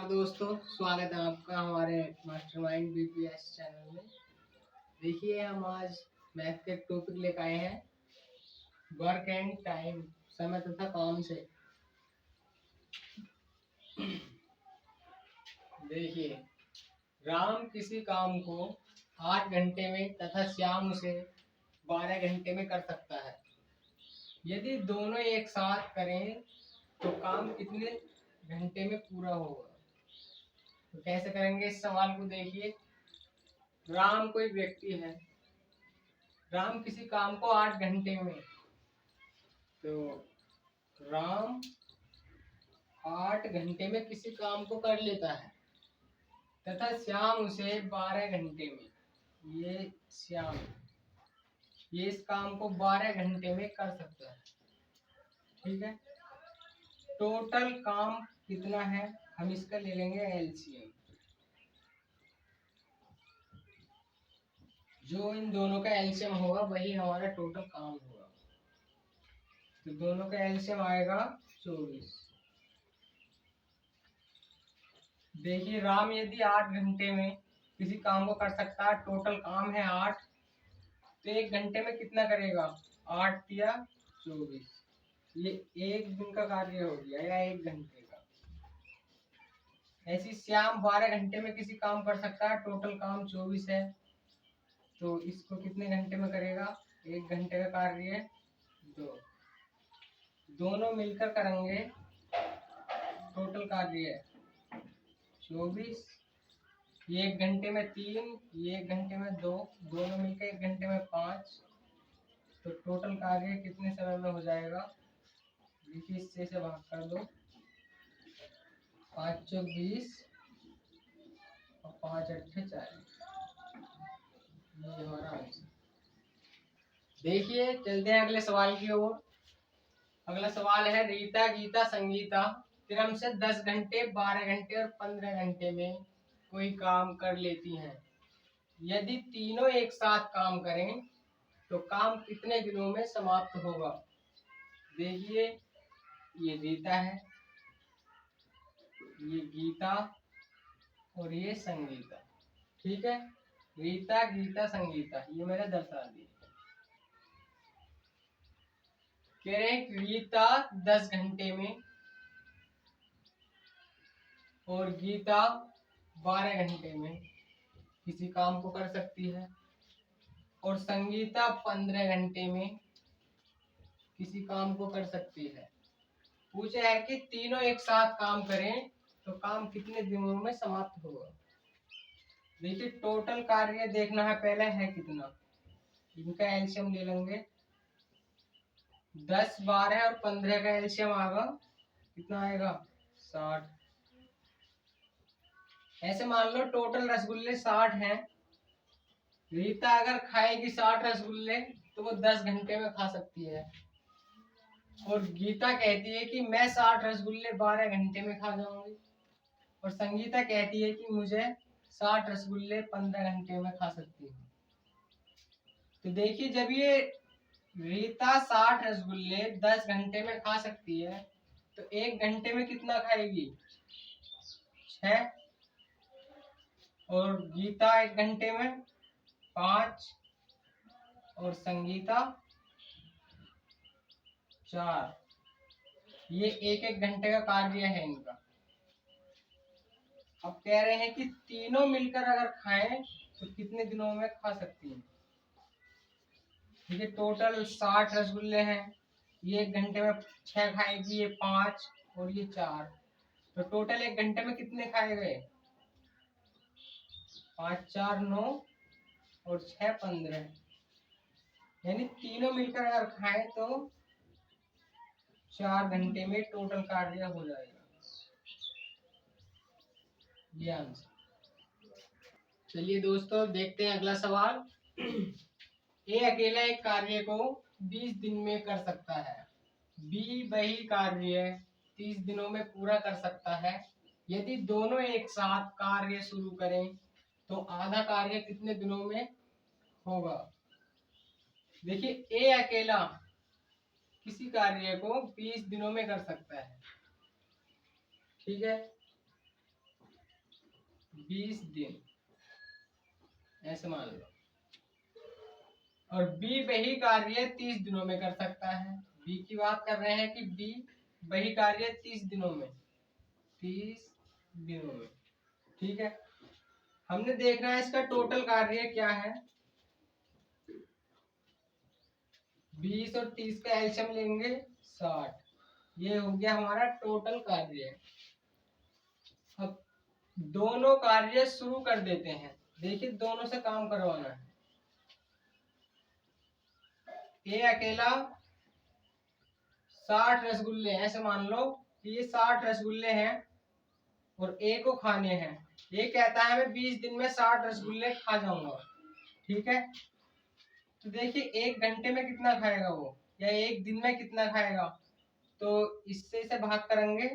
नमस्कार दोस्तों, स्वागत है आपका हमारे मास्टरमाइंड बीपीएस चैनल में। देखिए, हम आज मैथ के टॉपिक लेकर आए हैं, वर्क एंड टाइम, समय तथा काम से। देखिए, राम किसी काम को 8 घंटे में तथा श्याम उसे 12 घंटे में कर सकता है। यदि दोनों एक साथ करें तो काम कितने घंटे में पूरा होगा? तो कैसे करेंगे इस सवाल को? देखिए, राम कोई व्यक्ति है, राम किसी काम को 8 घंटे में, तो राम 8 घंटे में किसी काम को कर लेता है तथा श्याम उसे 12 घंटे में, ये श्याम, ये इस काम को 12 घंटे में कर सकता है। ठीक है, टोटल काम कितना है, हम इसका ले लेंगे एलसीएम। जो इन दोनों का एलसीएम होगा वही हमारा टोटल काम होगा। तो दोनों का एलसीएम आएगा 24। देखिए, राम यदि 8 घंटे में किसी काम को कर सकता है, टोटल काम है 8, तो 1 घंटे में कितना करेगा? 8 या 24, ये 1 दिन का कार्य हो गया या 1 घंटे का। ऐसी श्याम 12 घंटे में किसी काम कर सकता है, टोटल काम 24 है, तो इसको कितने घंटे में करेगा? 1 घंटे का कार्य है। दोनों मिलकर करेंगे, टोटल कार्य है 24, ये 1 घंटे में 3, ये 1 घंटे में 2, दोनों मिलकर 1 घंटे में 5, तो टोटल कार्य कितने समय में हो जाएगा? देखिए, इससे से भाग कर दो, 5 चौक 20 और 5 अट्ठे 40, ये हमारा आंसर। देखिए, चलते हैं अगले सवाल की ओर। अगला सवाल है, रीता, गीता, संगीता क्रम से 10 घंटे, 12 घंटे और 15 घंटे में कोई काम कर लेती हैं। यदि तीनों एक साथ काम करें तो काम कितने दिनों में समाप्त होगा? देखिए, ये रीता है, ये गीता और ये संगीता। ठीक है, रीता, गीता, संगीता, ये मैंने दर्शा दिया। कह रहे हैं रीता 10 घंटे में और गीता 12 घंटे में किसी काम को कर सकती है, और संगीता 15 घंटे में किसी काम को कर सकती है। पूछा है कि तीनों एक साथ काम करें तो काम कितने दिनों में समाप्त होगा। देखिए, टोटल कार्य देखना है पहले है कितना, इनका एलसीएम ले लेंगे। 10, 12 और 15 का एलसीएम आएगा, कितना आएगा? 60। ऐसे मान लो टोटल रसगुल्ले 60 हैं, रीता अगर खाएगी 60 रसगुल्ले तो वो 10 घंटे में खा सकती है, और गीता कहती है कि मैं 60 रसगुल्ले 12 घंटे में खा जाऊंगी, और संगीता कहती है कि मुझे 60 रसगुल्ले 15 घंटे में खा सकती हूँ। तो देखिए, जब ये रीता 60 रसगुल्ले 10 घंटे में खा सकती है, तो 1 घंटे में कितना खाएगी? 6, और गीता 1 घंटे में 5, और संगीता 4। ये 1-1 घंटे का कार्य है इनका। अब कह रहे हैं कि तीनों मिलकर अगर खाएं तो कितने दिनों में खा सकती हैं। ठीक है, टोटल 60 रसगुल्ले हैं, ये 1 घंटे में 6 खाएगी, ये 5 और ये 4, तो टोटल 1 घंटे में कितने खाए गए? 5, 4, 9 और 6, 15, यानी तीनों मिलकर अगर खाएं तो 4 घंटे में टोटल कार्य हो जाएगा। ये आंसर। चलिए दोस्तों, देखते हैं अगला सवाल। ए अकेला एक कार्य को 20 दिन में कर सकता है, बी वही कार्य 30 दिनों में पूरा कर सकता है। यदि दोनों एक साथ कार्य शुरू करें तो आधा कार्य कितने दिनों में होगा? देखिए, ए अकेला किसी कार्य को 20 दिनों में कर सकता है। ठीक है, 20 दिन, ऐसे मान लो। और बी वही कार्य 30 दिनों में कर सकता है। बी की बात कर रहे हैं कि बी वही कार्य 30 दिनों में, 30 दिनों में, ठीक है। हमने देखना है इसका टोटल कार्य क्या है। 20 और 30 का एलसीएम लेंगे 60, ये हो गया हमारा टोटल कार्य। अब दोनों कार्य शुरू कर देते हैं। देखिए दोनों से काम करवाना है। ये अकेला 60 रसगुल्ले, ऐसे मान लो कि ये 60 रसगुल्ले हैं और ए को खाने हैं। ये कहता है मैं 20 दिन में 60 रसगुल्ले खा जाऊंगा, ठीक है। तो देखिए 1 घंटे में कितना खाएगा वो, या 1 दिन में कितना खाएगा। तो इससे इसे भाग करेंगे,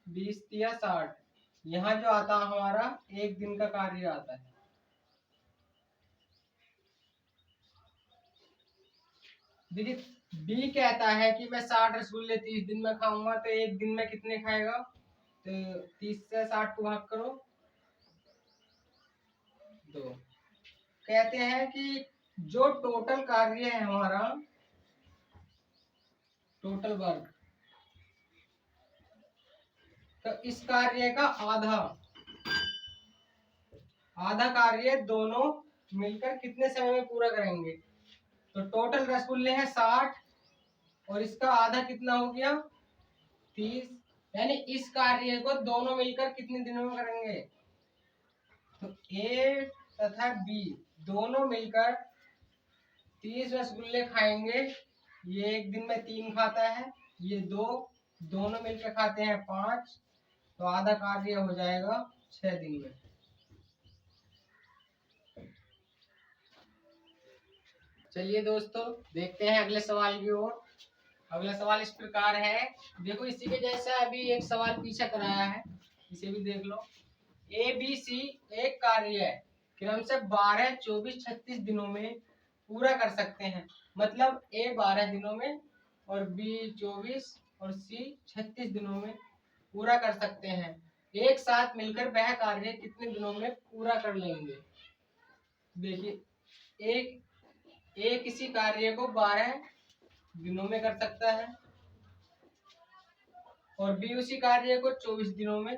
20 या 60, यहाँ जो आता है हमारा 1 दिन का कार्य आता है। देखिए बी कहता है कि मैं 60 रसगुल्ले 30 दिन में खाऊंगा, तो 1 दिन में कितने खाएगा। तो 30 से 60 को भाग करो 2। कहते हैं कि जो टोटल कार्य है हमारा, टोटल वर्क, तो इस कार्य का आधा कार्य दोनों मिलकर कितने समय में पूरा करेंगे। तो टोटल रसगुल्ले हैं 60 और इसका आधा कितना हो गया 30, यानी इस कार्य को दोनों मिलकर कितने दिनों में करेंगे। तो ए तथा बी दोनों मिलकर 30 रसगुल्ले खाएंगे। ये 1 दिन में 3 खाता है, ये 2, दोनों मिलकर खाते हैं 5, तो आधा कार्य हो जाएगा 6 दिन में। चलिए दोस्तों देखते हैं अगले सवाल की ओर। अगला सवाल इस प्रकार है, देखो इसी के जैसा अभी एक सवाल पीछे कराया है, इसे भी देख लो। ए बी सी एक कार्य है क्रम से 12, 24, 36 दिनों में पूरा कर सकते हैं। मतलब ए 12 दिनों में और बी 24 और सी 36 दिनों में पूरा कर सकते हैं। एक साथ मिलकर वह कार्य कितने दिनों में पूरा कर लेंगे। देखिए एक किसी कार्य को 12 दिनों में कर सकता है और बी उसी कार्य को 24 दिनों में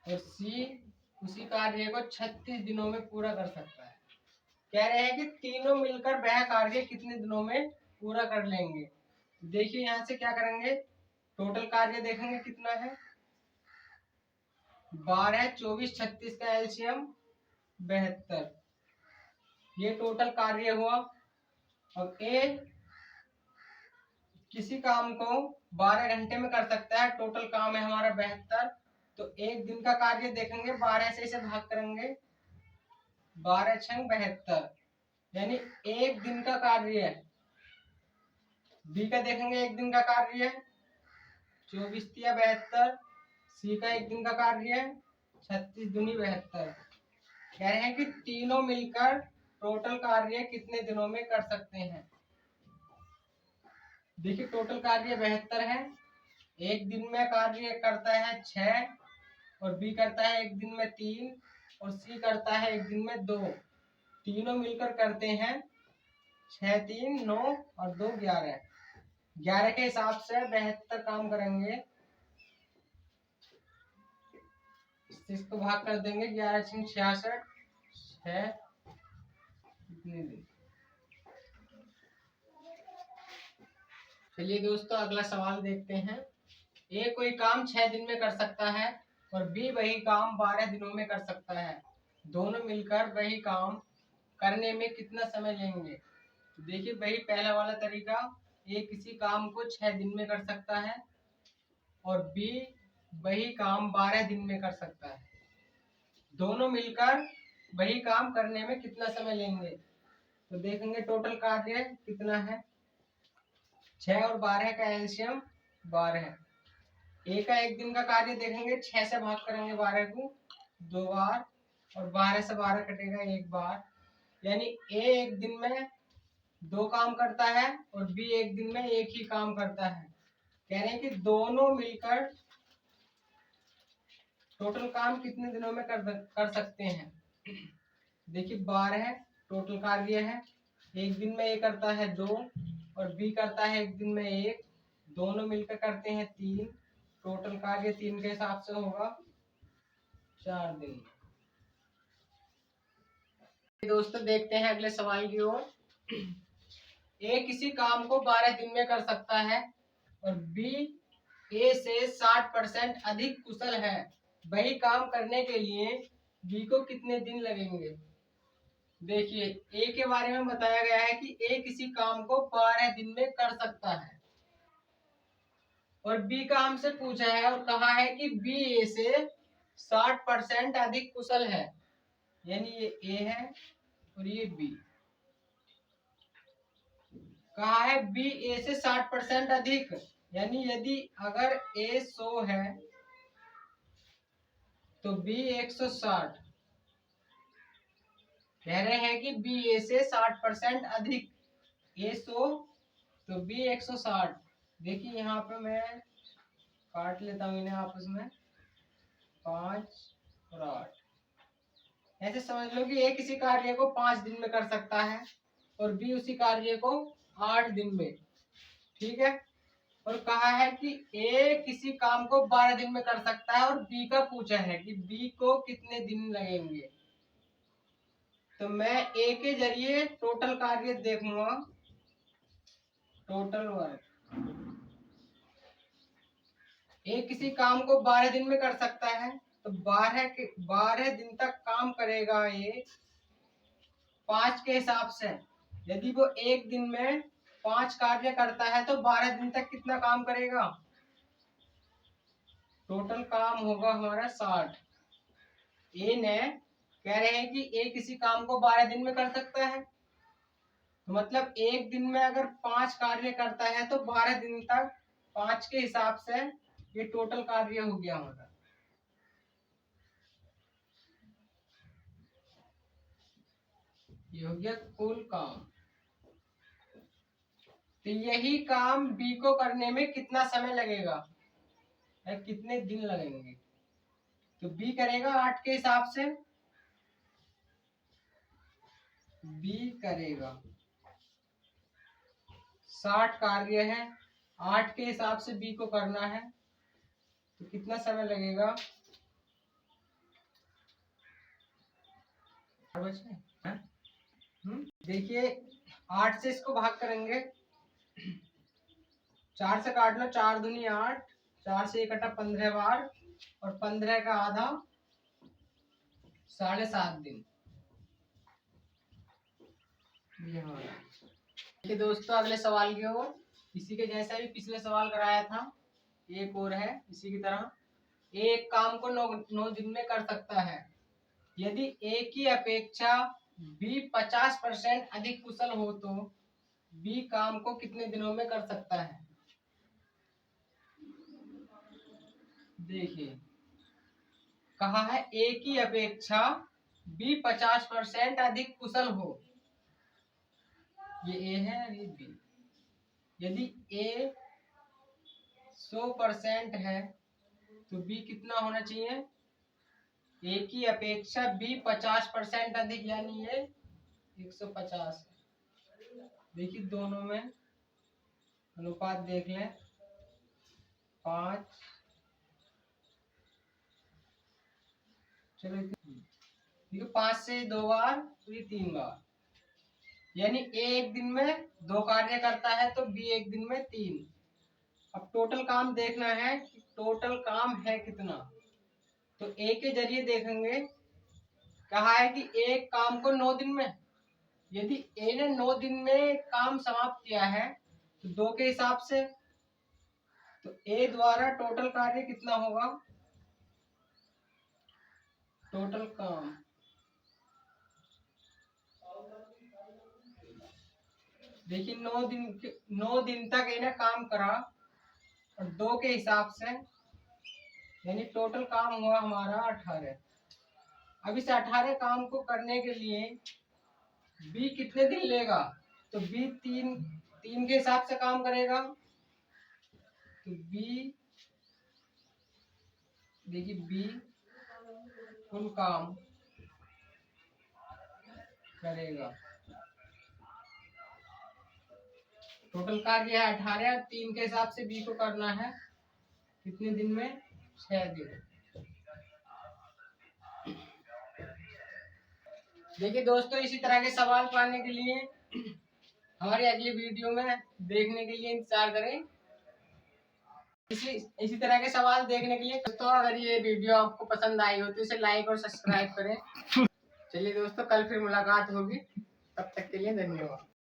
और सी उसी कार्य को 36 दिनों में पूरा कर सकता है। कह रहे हैं कि तीनों मिलकर वह कार्य कितने दिनों में पूरा कर लेंगे। देखिए यहाँ से क्या करेंगे, टोटल कार्य देखेंगे कितना है, 12, 24, 36 का एलसीएम 72, ये टोटल कार्य हुआ। और ए किसी काम को 12 घंटे में कर सकता है, टोटल काम है हमारा 72, तो 1 दिन का कार्य देखेंगे, 12 से इसे भाग करेंगे, 12 छंग 72, यानी 1 दिन का कार्य है। बी का देखेंगे 1 दिन का कार्य है 24 या 72, सी का 1 दिन का कार्य है 36 दूनी 72। कह रहे हैं कि तीनों मिलकर टोटल कार्य कितने दिनों में कर सकते हैं। देखिए टोटल कार्य 72 है, 1 दिन में कार्य करता है 6 और बी करता है 1 दिन में 3 और सी करता है 1 दिन में 2, तीनों मिलकर करते हैं 6, 3, 9 और 2, 11, 11 के हिसाब से 72 काम करेंगे, इसको भाग कर देंगे, 11 छंग 66, 6 कितने दिन। चलिए दोस्तों अगला सवाल देखते हैं। ए कोई काम 6 दिन में कर सकता है और बी वही काम 12 दिनों में कर सकता है। दोनों मिलकर वही काम करने में कितना समय लेंगे। तो देखिए वही पहला वाला तरीका, ए किसी काम को 6 दिन में कर सकता है और बी वही काम 12 दिन में कर सकता है। दोनों मिलकर वही काम करने में कितना समय लेंगे। तो देखेंगे टोटल कार्य कितना है, 6 और 12 का एलसीएम 12। ए का 1 दिन का कार्य देखेंगे, 6 से भाग करेंगे 12 को 2 बार और 12 से 12 कटेगा 1 बार, यानी ए 1 दिन में 2 काम करता है और बी 1 दिन में 1 ही काम करता है। कह रहे हैं कि दोनों मिलकर टोटल काम कितने दिनों में कर सकते हैं? देखिए 12 टोटल कार्य है, एक दिन में ए करता है 2 और बी करता है एक दिन में 1, दोनों मिलकर करते हैं 3। टोटल कार्य 3 के हिसाब से होगा 4 दिन। दोस्तों देखते हैं अगले सवाल की ओर। ए किसी काम को 12 दिन में कर सकता है और बी ए से 60% अधिक कुशल है, वही काम करने के लिए बी को कितने दिन लगेंगे? देखिए ए के बारे में बताया गया है कि ए किसी काम को 12 दिन में कर सकता है और बी का हमसे पूछा है और कहा है कि बी ए से 60% अधिक कुशल है, यानी ये ए है और ये बी। कहा है बी ए से 60% अधिक, यानी यदि अगर ए 100 है तो बी 160। कह रहे हैं कि बी ए से 60% अधिक, ए 100 तो बी 160। देखिए यहाँ पे मैं काट लेता हूँ इन्हें आपस में, 5 और 8। ऐसे समझ लो कि ए किसी कार्य को 5 दिन में कर सकता है और बी उसी कार्य को 8 दिन में। ठीक है, और कहा है कि ए किसी काम को 12 दिन में कर सकता है और बी का पूछा है कि बी को कितने दिन लगेंगे। तो मैं ए के जरिए टोटल कार्य देखूंगा, टोटल वर्क। ए किसी काम को 12 दिन में कर सकता है तो 12 दिन तक काम करेगा ये 5 के हिसाब से। यदि वो एक दिन में 5 कार्य करता है तो 12 दिन तक कितना काम करेगा? टोटल काम होगा हमारा 60। ए ने कह रहे हैं कि ए किसी काम को 12 दिन में कर सकता है, तो मतलब एक दिन में अगर 5 कार्य करता है तो 12 दिन तक 5 के हिसाब से ये टोटल कार्य हो गया हमारा। ये हो गया कुल काम। तो यही काम बी को करने में कितना समय लगेगा या कितने दिन लगेंगे? तो बी करेगा 8 के हिसाब से, बी करेगा 60 कार्य है, 8 के हिसाब से बी को करना है, तो कितना समय लगेगा? देखिए 8 से इसको भाग करेंगे, 4 से काट लो, 4 दूनी 8, 4 से 1 कटा 15 बार और 15 का आधा 7.5 दिन। ये दोस्तों अगले सवाल की ओर, इसी के जैसा भी पिछले सवाल कराया था एक और है इसी की तरह। एक काम को 9 दिन में कर सकता है, यदि ए की अपेक्षा बी 50% अधिक कुशल हो तो बी काम को कितने दिनों में कर सकता है? देखिए कहा है ए की अपेक्षा बी 50% अधिक कुशल हो, ये ए है और ये बी। यदि ए 100% है तो बी कितना होना चाहिए? ए की अपेक्षा बी 50% अधिक, यानी ये 150। देखिए दोनों में अनुपात देख लें, 5, चलो देखिए 5 से 2 बार तो ये 3 बार, यानी ए एक दिन में 2 कार्य करता है तो बी एक दिन में 3। अब टोटल काम देखना है कि टोटल काम है कितना, तो ए के जरिए देखेंगे। कहा है कि एक काम को 9 दिन में, यदि ए ने 9 दिन में काम समाप्त किया है तो 2 के हिसाब से, तो ए द्वारा टोटल कार्य कितना होगा? टोटल काम देखिए 9 दिन तक इन्हें काम करा और 2 के हिसाब से, यानी टोटल काम हुआ हमारा 18। अब इस 18 काम को करने के लिए बी कितने दिन लेगा? तो बी 3 के हिसाब से काम करेगा, तो बी देखिए बी कुल काम करेगा। टोटल कार्य है 18, 3 के हिसाब से बी को करना है कितने दिन में, 6 दिन। देखिए दोस्तों, इसी तरह के सवाल पाने के लिए हमारी अगली वीडियो में देखने के लिए इंतजार करें। इसी तरह के सवाल देखने के लिए दोस्तों, अगर ये वीडियो आपको पसंद आई हो तो इसे लाइक और सब्सक्राइब करें। चलिए दोस्तों, कल फिर मुलाकात होगी, तब तक के लिए धन्यवाद।